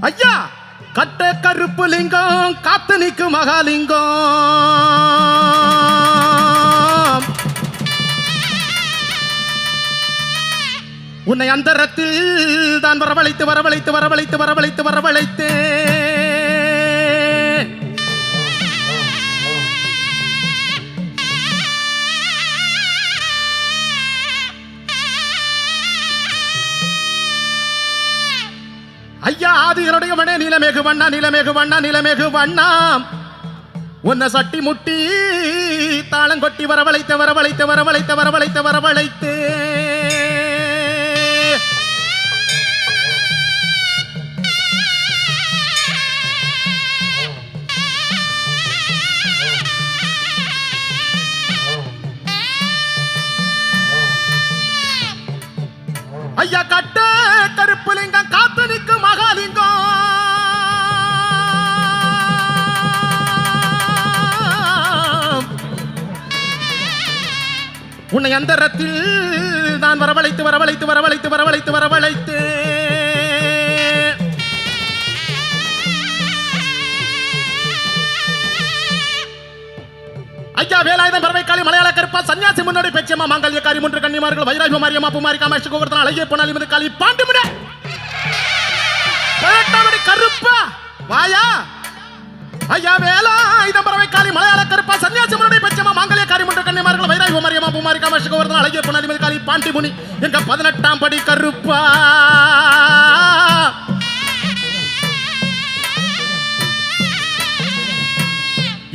ஐயா கட்ட கருப்பு லிங்கம் காத்து நிற்கும் மகாலிங்கம் உன்னை அந்தரத்தில் தான் வரவழைத்து வரவழைத்து வரவழைத்து வரவழைத்து வரவழைத்து ஐயா ஆதிகளுடைய மனே நீலமேகு வண்ணா நீலமேகு வண்ணா நீலமேகு வண்ணா உன்னை சட்டி முட்டி தாளங்கொட்டி வரவழைத்து வரவழைத்து வரவழைத்து வரவழைத்து வரவழைத்து ஐயா கட்ட கருப்பு லிங்கம் காத்து நிற்கும் மகாலிங்கம் உன்னை அந்தரத்தில் நான் வரவழைத்து வரவழைத்து வரவழைத்து வரவழைத்து வரவழைத்து ஐயா வேலாயுதம் பறவைக்காளி மலையாள கருப்பா சன்னியாசி முன்னோடி பெச்சம்மா மாங்கல்யக்காரி மூன்று கன்னிமார்கள் வைராஜ்ய மாரியம்மா பூமாரி காமாட்சி கோவர்த்தன அழகிய பொன்னாலி மது காளி பாண்டுமுட கருப்பா வாயா ஐயா வேலாயுதம் பறவைக்காளி மலையாள கருப்பா சன்னியாசி முன்னோடி பெச்சம்மா மாங்கல்யக்காரி மூன்று கன்னிமார்கள் வைராஜ்ய மாரியம்மா பூமாரி காமாட்சி கோவர்த்தன அழகிய பொன்னாலி மது காளி பாண்டிமுனி எங்க 18ஆம் படி கருப்பா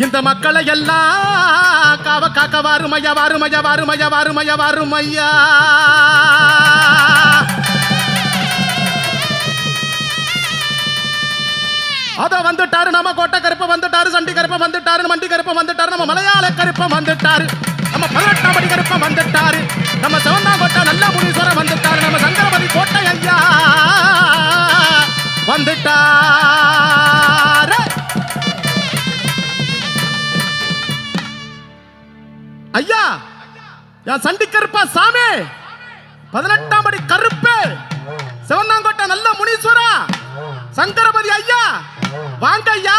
இந்த மக்களை எல்லாம் காவ காக்க வாருமையா வாருமையா வாருமையா வாருமையா வாருமையா அத வந்துட்டாரு நம்ம கோட்டை கருப்ப வந்துட்டாரு சண்டி கருப்ப வந்துட்டாரு மண்டி கருப்ப வந்துட்டாரு நம்ம மலையாள கருப்ப வந்துட்டாரு நம்ம 18ஆம் படி கருப்ப வந்துட்டாரு நம்ம சிவந்தாங்கோட்டை நல்ல முனீஸ்வரர் வந்துட்டாரு நம்ம சங்கரபதி கோட்டை ஐயா வந்துட்டாரு ஐயா என் சண்டி கருப்பா சாமி 18ஆம் படி கருப்பு சிவந்தாங்கோட்டை நல்ல முனீஸ்வரா சங்கரபதி ஐயா வாங்க ஐயா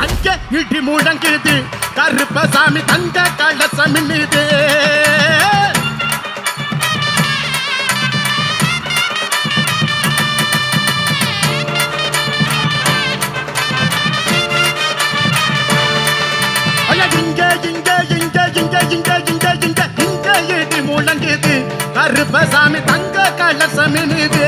அங்க இடி முழங்குது கருப்ப சாமி தங்க கலசம் மின்னுது ஐயா இங்க இங்க இங்க இங்க இங்க இங்க இங்க இங்க இடி முழங்குது கருப்ப சாமி தங்க கலசம் மின்னுது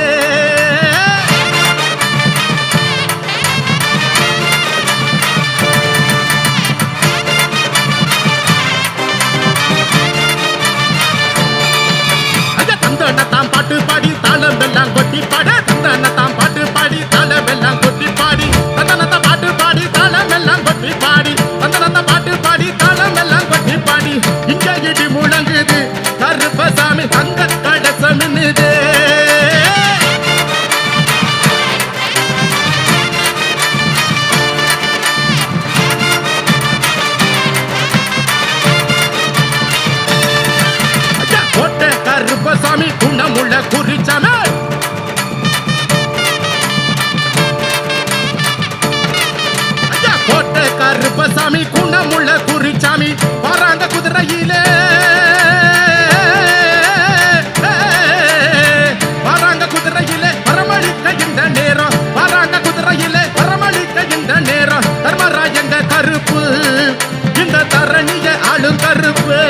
பாட்டு பாடி தாளம் எல்லாம் கொட்டி பாட தந்தனத்தாம் பாட்டு பாடி தாளம் எல்லாம் கொட்டி பாடி தந்தனத்த பாட்டு பாடி தாளம் எல்லாம் கொட்டி பாடி தந்தனத்த பாட்டு பாடி தாளம் எல்லாம் கொட்டி பாடி இங்க இடி முழங்குது கருப்பசாமி தங்க கலசம் மின்னுது கருப்பசாமி குணமுள்ள குறிச்சாமி ஐயா கோட்டை கருப்பசாமி குணமுள்ள குறிச்சாமி வராங்க குதிரையிலே வராங்க குதிரையிலே வரமளிக்க இந்த நேரம் வராங்க குதிரையிலே வரமளிக்க இந்த நேரம் தர்மராஜங்க கருப்பு இந்த தரணிய ஆளும் கருப்பு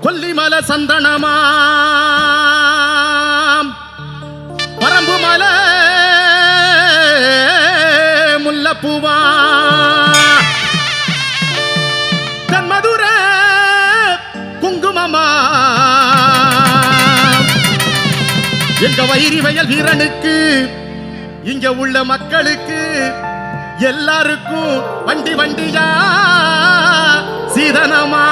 கொல்லிமலை சந்தனமாம் பரம்பு மலை முல்லப்பூவா தன்மதுர குங்குமமா எங்க வைரி வயல் வீரனுக்கு இங்க உள்ள மக்களுக்கு எல்லாருக்கும் வண்டி வண்டியா சீதனமா.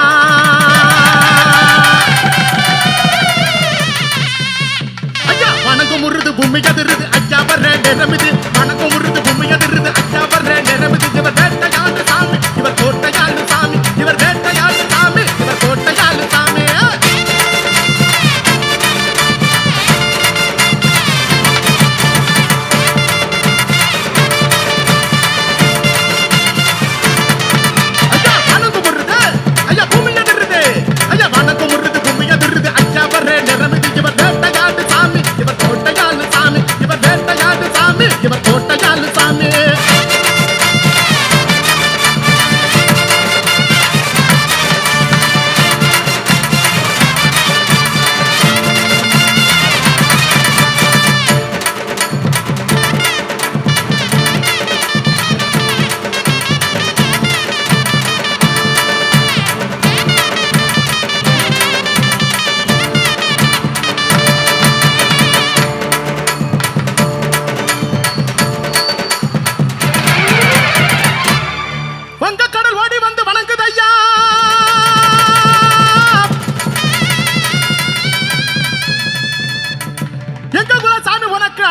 ஐயா வணக்கம் முருது பூமி கதிருது ஐயா வர்ற நிறமிது. வணக்கம் முருது பூமி கதிருது ஐயா வர்ற நிறமிது. இவர் வேட்டையாடு சாமி இவர் கோட்டையாடு சாமி இவர் வேட்டையாடு சாமி இவர் கோட்டையாடு சாமி. இவர் கோட்டையாளு சாமி.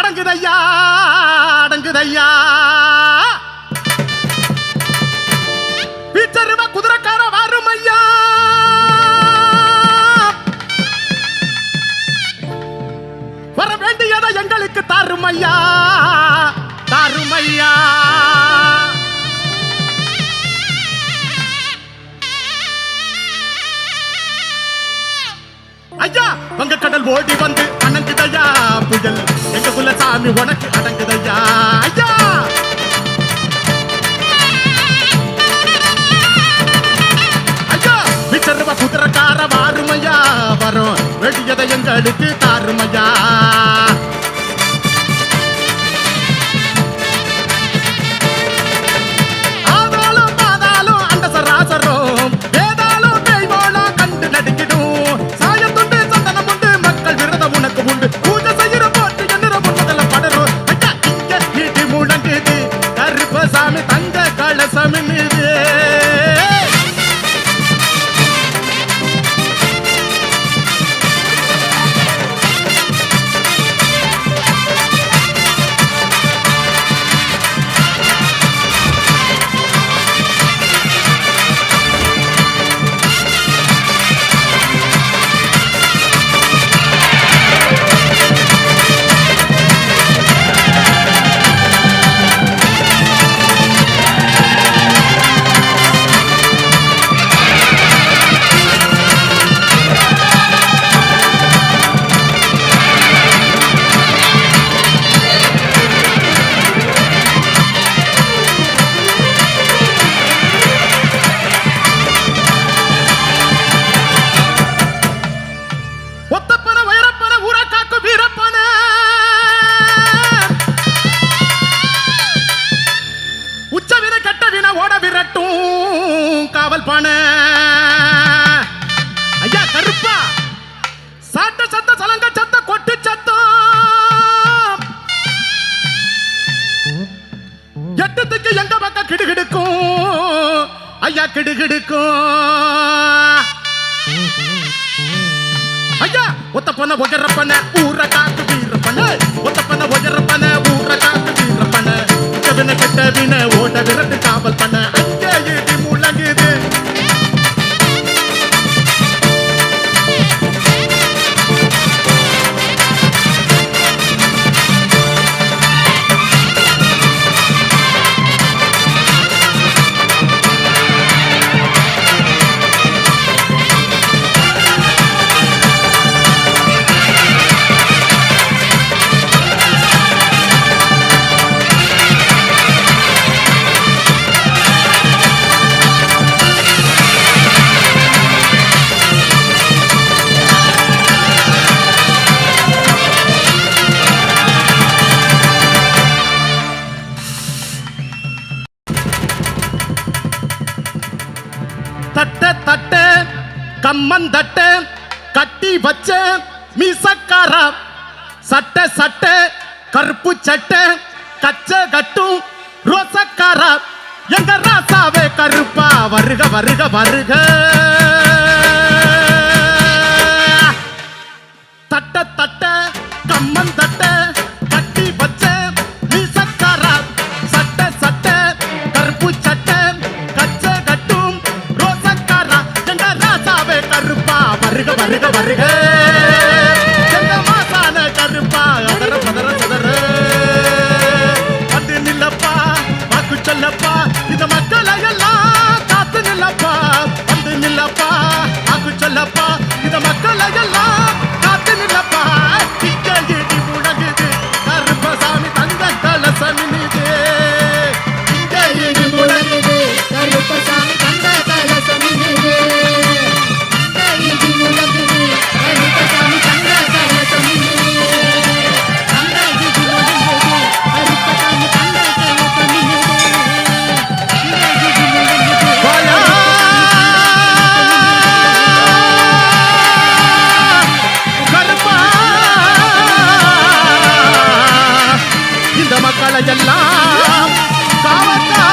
அடங்குதையா அடங்குதையா. வீச்சருவ குதிரைக்கார வாரும் ஐயா. வர வேண்டியதை எங்களுக்கு தாரும் ஐயா தாரும் ஐயா. ஐயா வங்க கடல் ஓடி வந்து அணங்குதையா புயல் எங்க குல சாமி உனக்கு அடங்குதையா. ஐயா ஐயா விச்சருவ குதிரைக்கார வாருமையா வரும் வேண்டியதை எங்களுக்கு தாருமையா. ஆதாலும் பாதாலும் அண்ட சராசரம் வேதாலும் தெய்வாலா கண்டு நடுக்கிடும். சாயத்துண்டு சந்தனம் உண்டு மக்கள் விரதம் உனக்கு உண்டு. பூஜை செய்கிற போட்டு எண்ணிற முன்னதல்ல படரும். ஐயா இங்க நீட்டி முழங்குது கருப்பசாமி தங்க கலசம் மீது. காவல் பான ஐயா கருப்பா சாட்ட சத்த சலங்க சத்த கொட்டு சத்தம் எட்டத்துக்கு எங்க பக்கம் கிடுகிடுக்கும் ஐயா கிடுகிடுக்கும். ஐயா ஒத்த பொண்ண ஒஜரப்பன ஊர காக்கு வீரப்பன ஒத்த பொண்ண ஒஜரப்பன ஊர காக்கு வீரப்பன. கவின கெட்ட வின ஓட விரட்டு காவல் பண்ண அங்கே இடி முழங்குது. தட்ட தட்ட கம்மந்தட்ட கட்டி வச்ச மீசக்கார சட்ட சட்ட கருப்பு சட்ட கச்ச கட்டும் ரோசக்கார வருக வருக வருக. தட்ட தட்ட கம்மன் தட்ட கட்டி வச்ச மீசக்காரா சட்ட சட்ட கருப்பு சட்ட கச்ச கட்டும் ரோசக்காரா எங்க ராசாவே கருப்பா வருக வருக வருக. எங்க மாசான கருப்பா அதர பதற சதற வந்து நில்லப்பா வாக்கு சொல்லப்பா இந்த மக்களை எல்லாம் காத்து நில்லப்பா வந்து நில்லப்பா வாக்கு சொல்லப்பா இந்த மக்களை எல்லாம் காத்து நில்லப்பா. இங்க இடி முழங்குது கருப்பசாமி தங்க கலசம் நிது. இங்க இடி முழங்குது கருப்பசாமி தந்த கலசம் நிது. இங்க இடி முழங்குது கருப்பசாமி தந்த கலசம் நிது. இங்க இடி முழங்குது கருப்பசாமி தந்த கலசம் நிது. இங்க இடி முழங்குது வாயா கருப்பா இந்த மக்களை எல்லாம் காவக்கா